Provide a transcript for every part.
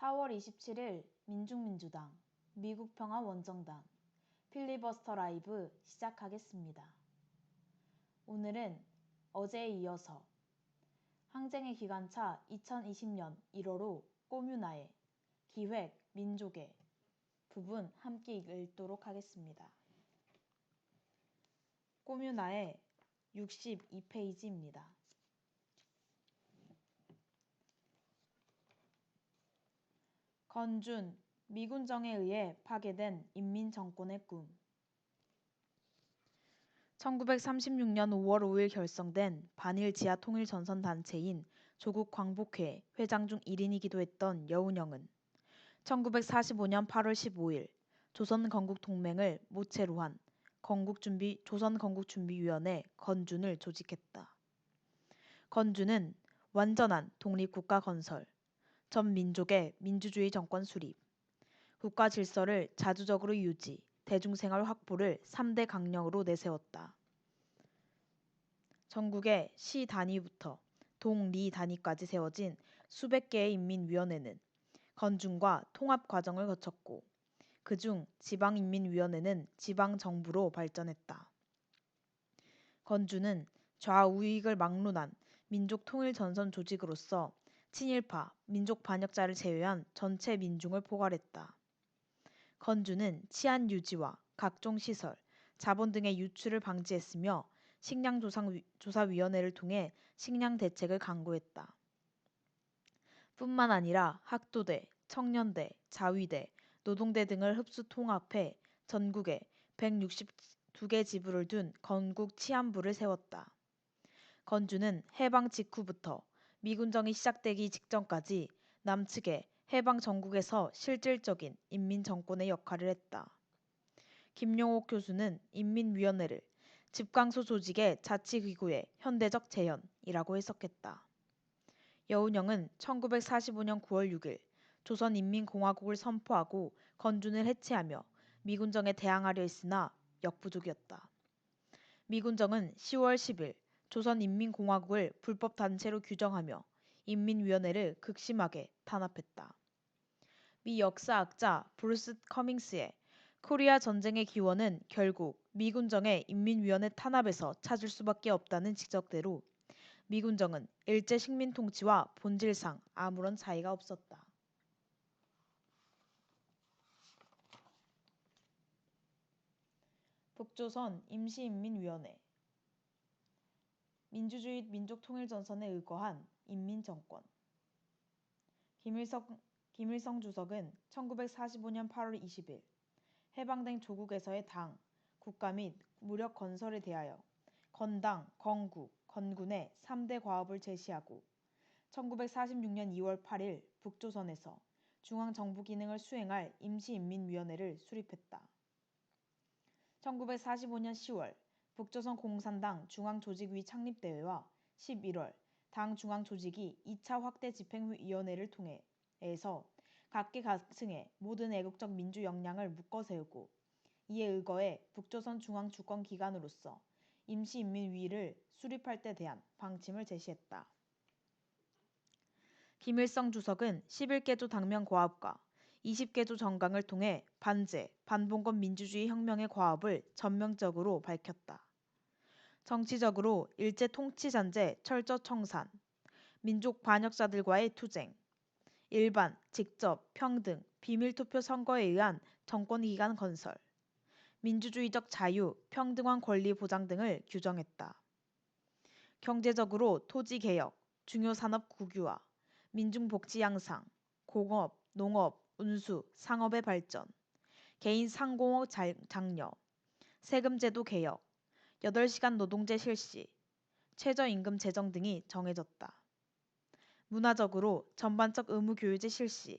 4월 27일 민중민주당, 미국평화원정단, 필리버스터 라이브 시작하겠습니다. 오늘은 어제에 이어서 항쟁의 기관차 2020년 1월호 꼬뮤나의 기획 민족의 부분 함께 읽도록 하겠습니다. 꼬뮤나의 62페이지입니다. 건준, 미군정에 의해 파괴된 인민정권의 꿈. 1936년 5월 5일 결성된 반일 지하통일전선단체인 조국광복회 회장 중 1인이기도 했던 여운형은 1945년 8월 15일 조선건국동맹을 모체로 한 조선건국준비위원회 건준을 조직했다. 건준은 완전한 독립국가 건설, 전 민족의 민주주의 정권 수립, 국가 질서를 자주적으로 유지, 대중생활 확보를 3대 강령으로 내세웠다. 전국의 시 단위부터 동, 리 단위까지 세워진 수백 개의 인민위원회는 건준과 통합 과정을 거쳤고 그중 지방인민위원회는 지방정부로 발전했다. 건준은 좌우익을 막론한 민족통일전선 조직으로서 친일파, 민족반역자를 제외한 전체 민중을 포괄했다. 건준은 치안 유지와 각종 시설, 자본 등의 유출을 방지했으며 식량조사위원회를 통해 식량 대책을 강구했다. 뿐만 아니라 학도대, 청년대, 자위대, 노동대 등을 흡수 통합해 전국에 162개 지부를 둔 건국 치안부를 세웠다. 건준은 해방 직후부터 미군정이 시작되기 직전까지 남측의 해방 전국에서 실질적인 인민정권의 역할을 했다. 김용옥 교수는 인민위원회를 집강소 조직의 자치기구의 현대적 재현이라고 해석했다. 여운형은 1945년 9월 6일 조선인민공화국을 선포하고 건준을 해체하며 미군정에 대항하려 했으나 역부족이었다. 미군정은 10월 10일 조선인민공화국을 불법단체로 규정하며 인민위원회를 극심하게 탄압했다. 미 역사학자 브루스 커밍스의 코리아 전쟁의 기원은 결국 미군정의 인민위원회 탄압에서 찾을 수밖에 없다는 지적대로 미군정은 일제 식민 통치와 본질상 아무런 차이가 없었다. 북조선 임시인민위원회 민주주의 민족통일전선에 의거한 인민정권. 김일성 주석은 1945년 8월 20일 해방된 조국에서의 당, 국가 및 무력 건설에 대하여 건당, 건국, 건군의 3대 과업을 제시하고 1946년 2월 8일 북조선에서 중앙정부 기능을 수행할 임시인민위원회를 수립했다. 1945년 10월 북조선 공산당 중앙조직위 창립대회와 11월 당 중앙조직이 2차 확대 집행위원회를 통해 각계각층의 모든 애국적 민주 역량을 묶어 세우고 이에 의거해 북조선 중앙주권기관으로서 임시인민위를 수립할 데 대한 방침을 제시했다. 김일성 주석은 11개조 당면 과업과 20개조 정강을 통해 반제, 반봉건 민주주의 혁명의 과업을 전면적으로 밝혔다. 정치적으로 일제 통치잔재 철저 청산, 민족 반역자들과의 투쟁, 일반, 직접, 평등, 비밀투표 선거에 의한 정권기관 건설, 민주주의적 자유, 평등한 권리 보장 등을 규정했다. 경제적으로 토지개혁, 중요산업 국유화, 민중복지 향상, 공업, 농업, 운수, 상업의 발전, 개인 상공업 장려, 세금제도 개혁, 8시간 노동제 실시, 최저임금 제정 등이 정해졌다. 문화적으로 전반적 의무교육제 실시,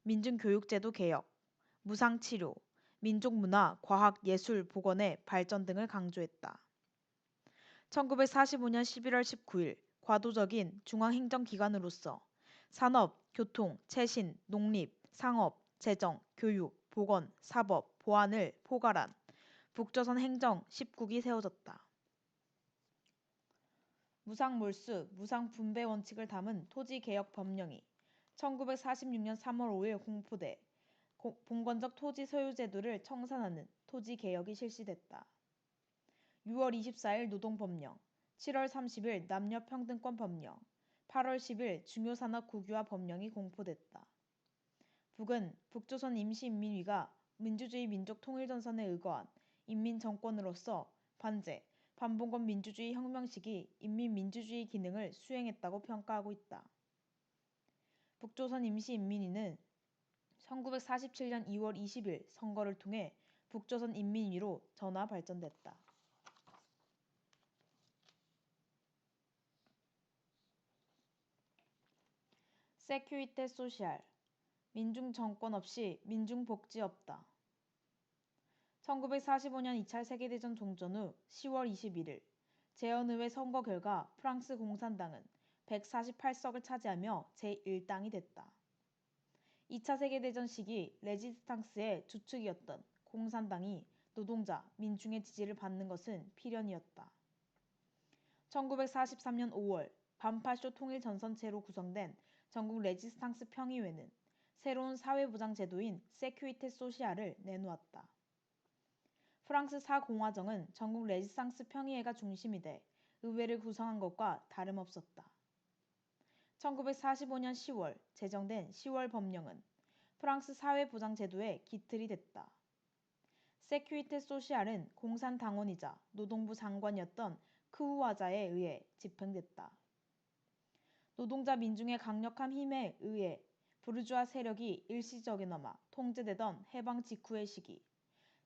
민중교육제도 개혁, 무상치료, 민족문화, 과학, 예술, 보건의 발전 등을 강조했다. 1945년 11월 19일 과도적인 중앙행정기관으로서 산업, 교통, 채신, 농립, 상업, 재정, 교육, 보건, 사법, 보안을 포괄한 북조선 행정 10국이 세워졌다. 무상몰수, 무상분배 원칙을 담은 토지개혁 법령이 1946년 3월 5일 공포돼 봉건적 토지 소유 제도를 청산하는 토지개혁이 실시됐다. 6월 24일 노동법령, 7월 30일 남녀평등권 법령, 8월 10일 중요산업 국유화 법령이 공포됐다. 북은 북조선 임시인민위가 민주주의 민족통일전선에 의거한 인민정권으로서 반제, 반봉건 민주주의 혁명 시기 인민민주주의 기능을 수행했다고 평가하고 있다. 북조선 임시인민위는 1947년 2월 20일 선거를 통해 북조선 인민위로 전화 발전됐다. 세큐리테 소시알, 민중정권 없이 민중복지 없다. 1945년 2차 세계대전 종전 후 10월 21일 재헌의회 선거 결과 프랑스 공산당은 148석을 차지하며 제1당이 됐다. 2차 세계대전 시기 레지스탕스의 주축이었던 공산당이 노동자, 민중의 지지를 받는 것은 필연이었다. 1943년 5월 반팔쇼 통일전선체로 구성된 전국 레지스탕스 평의회는 새로운 사회보장 제도인 세큐리테 소시알을 내놓았다. 프랑스 사공화정은 전국 레지스탕스 평의회가 중심이 돼 의회를 구성한 것과 다름없었다. 1945년 10월 제정된 10월 법령은 프랑스 사회보장제도의 기틀이 됐다. 세큐리테 소시알은 공산당원이자 노동부 장관이었던 크후와자에 의해 집행됐다. 노동자 민중의 강력한 힘에 의해 부르주아 세력이 일시적이나마 통제되던 해방 직후의 시기,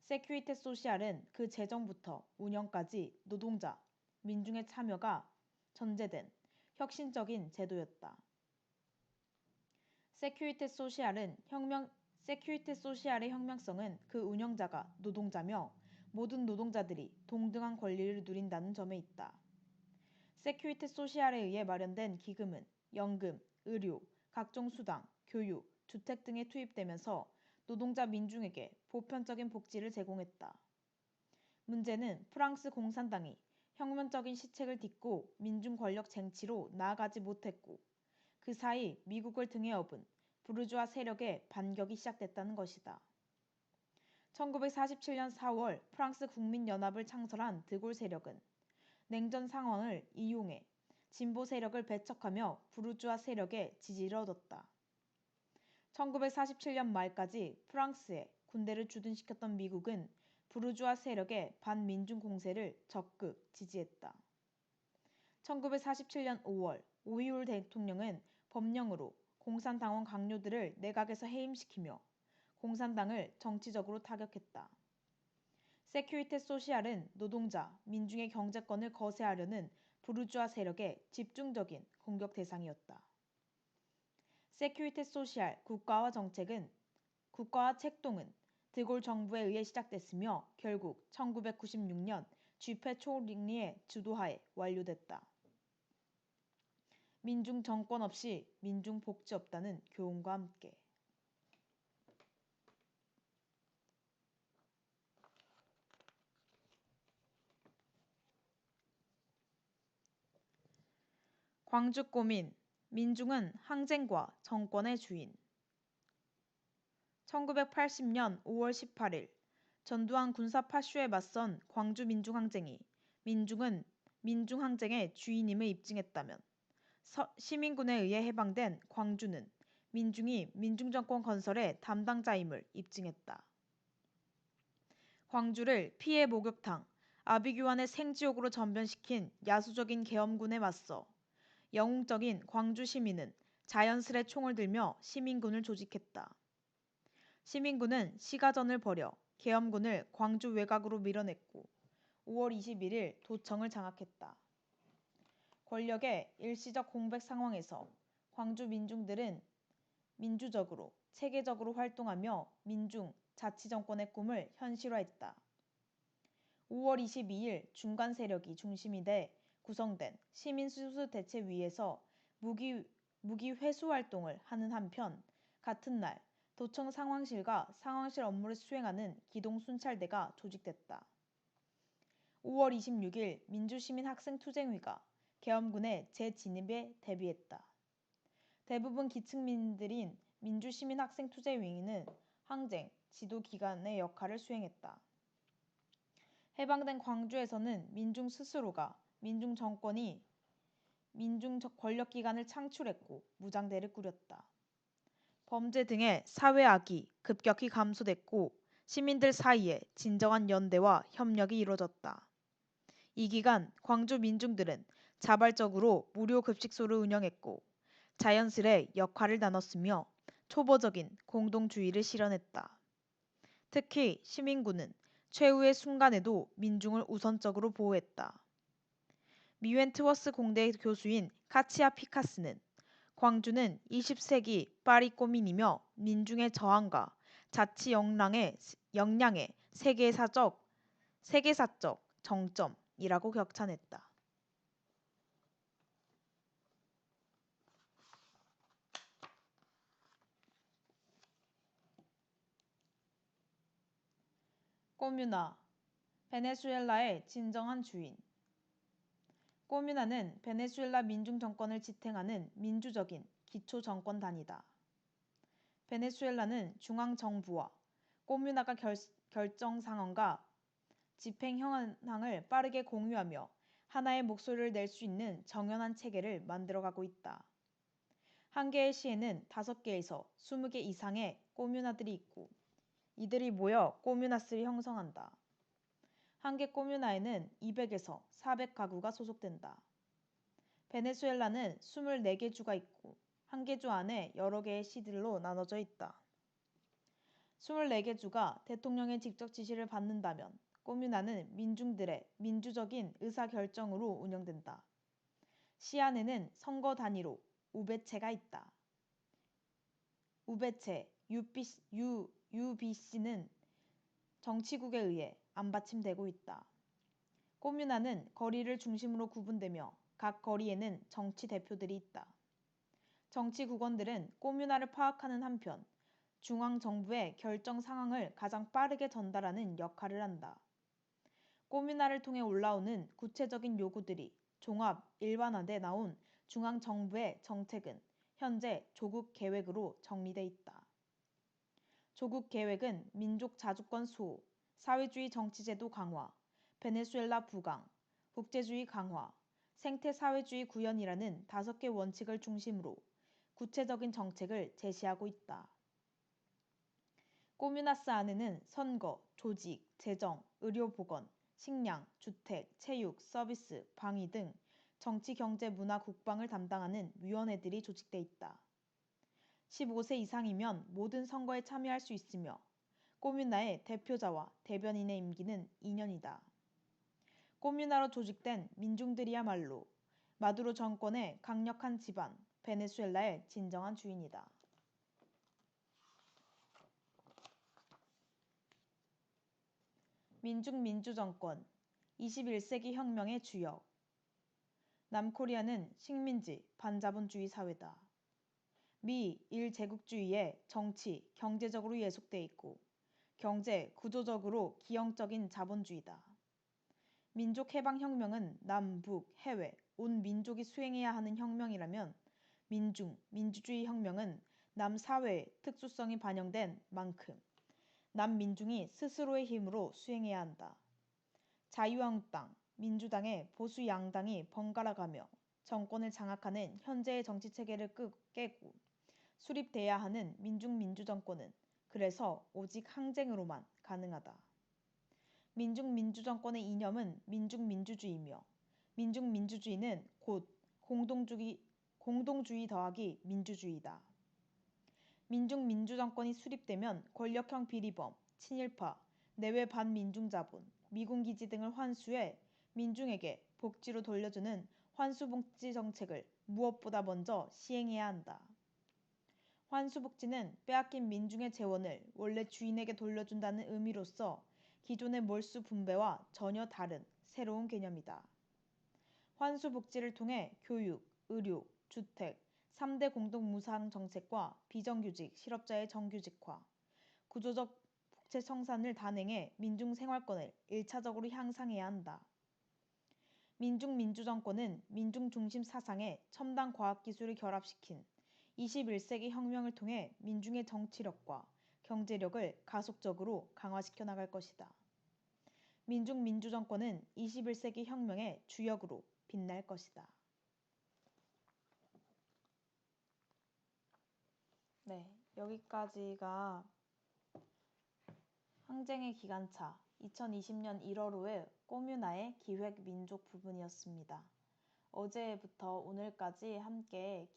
세큐리테 소시알은 그 제정부터 운영까지 노동자, 민중의 참여가 전제된 혁신적인 제도였다. 세큐리테 소시알의 혁명성은 그 운영자가 노동자며 모든 노동자들이 동등한 권리를 누린다는 점에 있다. 세큐리테 소시알에 의해 마련된 기금은 연금, 의료, 각종 수당, 교육, 주택 등에 투입되면서 노동자 민중에게 보편적인 복지를 제공했다. 문제는 프랑스 공산당이 혁명적인 시책을 딛고 민중 권력 쟁취로 나아가지 못했고 그 사이 미국을 등에 업은 부르주아 세력의 반격이 시작됐다는 것이다. 1947년 4월 프랑스 국민연합을 창설한 드골 세력은 냉전 상황을 이용해 진보 세력을 배척하며 부르주아 세력의 지지를 얻었다. 1947년 말까지 프랑스에 군대를 주둔시켰던 미국은 부르주아 세력의 반민중 공세를 적극 지지했다. 1947년 5월 오히울 대통령은 법령으로 공산당원 강요들을 내각에서 해임시키며 공산당을 정치적으로 타격했다. 세큐리테 소시알은 노동자, 민중의 경제권을 거세하려는 부르주아 세력의 집중적인 공격 대상이었다. 세큐리테 소시알 국가화 책동은 드골 정부에 의해 시작됐으며 결국 1996년 쥐페 초링리의 주도하에 완료됐다. 민중 정권 없이 민중 복지 없다는 교훈과 함께 광주꼬민 민중은 항쟁과 정권의 주인 1980년 5월 18일 전두환 군사 파쇼에 맞선 광주 민중항쟁이 민중은 민중항쟁의 주인임을 입증했다면 시민군에 의해 해방된 광주는 민중이 민중정권 건설의 담당자임을 입증했다. 광주를 피해 목욕탕, 아비규환의 생지옥으로 전변시킨 야수적인 계엄군에 맞서 영웅적인 광주 시민은 자연스레 총을 들며 시민군을 조직했다. 시민군은 시가전을 벌여 계엄군을 광주 외곽으로 밀어냈고 5월 21일 도청을 장악했다. 권력의 일시적 공백 상황에서 광주 민중들은 민주적으로 체계적으로 활동하며 민중 자치정권의 꿈을 현실화했다. 5월 22일 중간 세력이 중심이 돼 구성된 시민수수대책위에서 무기 회수 활동을 하는 한편 같은 날 도청 상황실과 상황실 업무를 수행하는 기동순찰대가 조직됐다. 5월 26일 민주시민학생투쟁위가 계엄군의 재진입에 대비했다. 대부분 기층민들인 민주시민학생투쟁위는 항쟁, 지도 기관의 역할을 수행했다. 해방된 광주에서는 민중 스스로가 민중 정권이 민중 권력기관을 창출했고 무장대를 꾸렸다. 범죄 등의 사회 악이 급격히 감소됐고 시민들 사이에 진정한 연대와 협력이 이루어졌다. 이 기간 광주 민중들은 자발적으로 무료 급식소를 운영했고 자연스레 역할을 나눴으며 초보적인 공동주의를 실현했다. 특히 시민군은 최후의 순간에도 민중을 우선적으로 보호했다. 미 웬트워스 공대 교수인 카치아 피카스는 광주는 20세기 파리 꼬민이며 민중의 저항과 자치 역량의 세계사적 정점이라고 격찬했다. 꼬뮤나, 베네수엘라의 진정한 주인. 꼬뮤나는 베네수엘라 민중 정권을 지탱하는 민주적인 기초 정권단이다. 베네수엘라는 중앙 정부와 꼬뮤나가 결정 상황과 집행 현황을 빠르게 공유하며 하나의 목소리를 낼 수 있는 정연한 체계를 만들어가고 있다. 한 개의 시에는 5개에서 20개 이상의 꼬뮤나들이 있고 이들이 모여 꼬뮤나스를 형성한다. 한 개 꼬뮤나에는 200에서 400가구가 소속된다. 베네수엘라는 24개 주가 있고 한 개 주 안에 여러 개의 시들로 나눠져 있다. 24개 주가 대통령의 직접 지시를 받는다면 꼬뮤나는 민중들의 민주적인 의사결정으로 운영된다. 시 안에는 선거 단위로 우베체가 있다. 우베체 UBC는 정치국에 의해 안받침되고 있다. 꼬뮤나는 거리를 중심으로 구분되며 각 거리에는 정치 대표들이 있다. 정치 국원들은 꼬뮤나를 파악하는 한편 중앙정부의 결정 상황을 가장 빠르게 전달하는 역할을 한다. 꼬뮤나를 통해 올라오는 구체적인 요구들이 종합 일반화돼 나온 중앙정부의 정책은 현재 조국 계획으로 정리돼 있다. 조국 계획은 민족 자주권 수호, 사회주의 정치제도 강화, 베네수엘라 부강, 국제주의 강화, 생태사회주의 구현이라는 5개 원칙을 중심으로 구체적인 정책을 제시하고 있다. 꼬뮤나스 안에는 선거, 조직, 재정, 의료보건, 식량, 주택, 체육, 서비스, 방위 등 정치, 경제, 문화, 국방을 담당하는 위원회들이 조직돼 있다. 15세 이상이면 모든 선거에 참여할 수 있으며 꼬뮤나의 대표자와 대변인의 임기는 2년이다. 꼬뮤나로 조직된 민중들이야말로 마두로 정권의 강력한 지반, 베네수엘라의 진정한 주인이다. 민중민주정권 21세기 혁명의 주역. 남코리아는 식민지, 반자본주의 사회다. 미 1제국주의에 정치, 경제적으로 예속돼 있고 경제, 구조적으로 기형적인 자본주의다. 민족해방혁명은 남, 북, 해외, 온 민족이 수행해야 하는 혁명이라면 민주주의 혁명은 남 사회의 특수성이 반영된 만큼 남민중이 스스로의 힘으로 수행해야 한다. 자유한국당, 민주당의 보수 양당이 번갈아가며 정권을 장악하는 현재의 정치체계를 깨고 수립돼야 하는 민중민주정권은 그래서 오직 항쟁으로만 가능하다. 민중민주정권의 이념은 민중민주주의이며 민중민주주의는 곧 공동주의 더하기 민주주의다. 민중민주정권이 수립되면 권력형 비리범, 친일파, 내외 반민중자본, 미군기지 등을 환수해 민중에게 복지로 돌려주는 환수복지 정책을 무엇보다 먼저 시행해야 한다. 환수복지는 빼앗긴 민중의 재원을 원래 주인에게 돌려준다는 의미로서 기존의 몰수 분배와 전혀 다른 새로운 개념이다. 환수복지를 통해 교육, 의료, 주택, 3대 공동무상 정책과 비정규직 실업자의 정규직화, 구조적 복지 청산을 단행해 민중 생활권을 1차적으로 향상해야 한다. 민중민주정권은 민중중심 사상에 첨단 과학기술을 결합시킨 21세기 혁명을 통해 민중의 정치력과 경제력을 가속적으로 강화시켜 나갈 것이다. 민중민주정권은 21세기 혁명의 주역으로 빛날 것이다. 네, 여기까지가 항쟁의 기관차 2020년 1월호의 꼬뮤나의 기획 민족 부분이었습니다. 어제부터 오늘까지 함께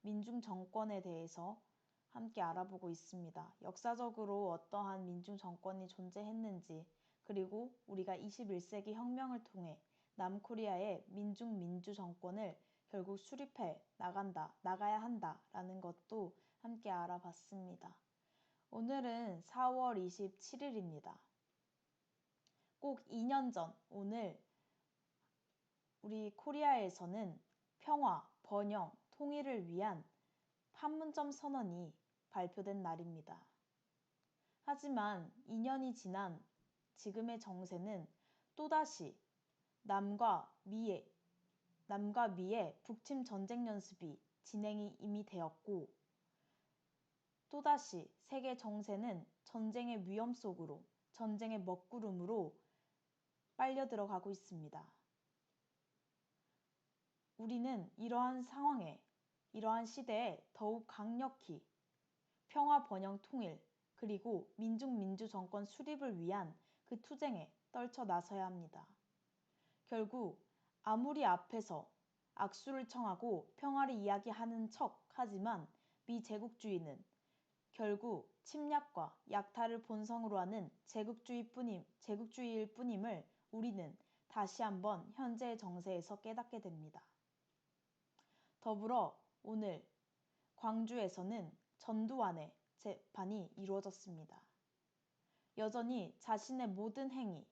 민중 정권에 대해서 함께 알아보고 있습니다. 역사적으로 어떠한 민중 정권이 존재했는지, 그리고 우리가 21세기 혁명을 통해 남코리아의 민중 민주 정권을 결국 수립해 나가야 한다라는 것도 함께 알아봤습니다. 오늘은 4월 27일입니다. 꼭 2년 전 오늘 우리 코리아에서는 평화, 번영, 통일을 위한 판문점 선언이 발표된 날입니다. 하지만 2년이 지난 지금의 정세는 또다시 남과 미의 북침 전쟁 연습이 진행이 이미 되었고, 또다시 세계 정세는 전쟁의 위험 속으로, 전쟁의 먹구름으로 빨려 들어가고 있습니다. 우리는 이러한 상황에, 이러한 시대에 더욱 강력히 평화, 번영, 통일, 그리고 민중-민주 정권 수립을 위한 그 투쟁에 떨쳐 나서야 합니다. 결국 아무리 앞에서 악수를 청하고 평화를 이야기하는 척 하지만 미제국주의는 결국 침략과 약탈을 본성으로 하는 제국주의일 뿐임을 우리는 다시 한번 현재의 정세에서 깨닫게 됩니다. 더불어 오늘 광주에서는 전두환의 재판이 이루어졌습니다. 여전히 자신의 모든 행위,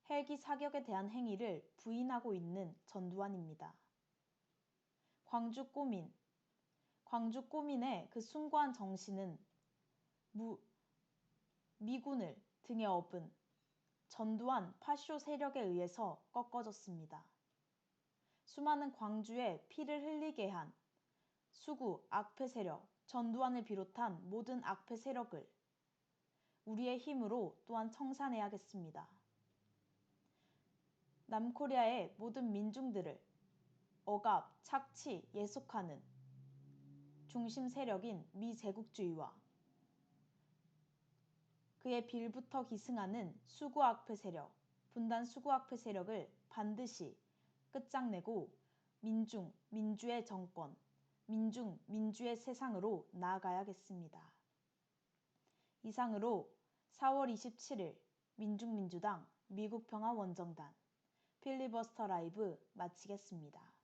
헬기 사격에 대한 행위를 부인하고 있는 전두환입니다. 광주 꼬민의 그 숭고한 정신은 미군을 등에 업은 전두환 파쇼 세력에 의해서 꺾어졌습니다. 수많은 광주에 피를 흘리게 한 수구 악패 세력, 전두환을 비롯한 모든 악패 세력을 우리의 힘으로 또한 청산해야겠습니다. 남코리아의 모든 민중들을 억압, 착취, 예속하는 중심 세력인 미제국주의와 그의 빌부터 기승하는 수구 악패 세력, 분단 수구 악패 세력을 반드시 끝장내고 민주의 정권, 민주의 세상으로 나아가야겠습니다. 이상으로 4월 27일 민중민주당 미국평화원정단 필리버스터 라이브 마치겠습니다.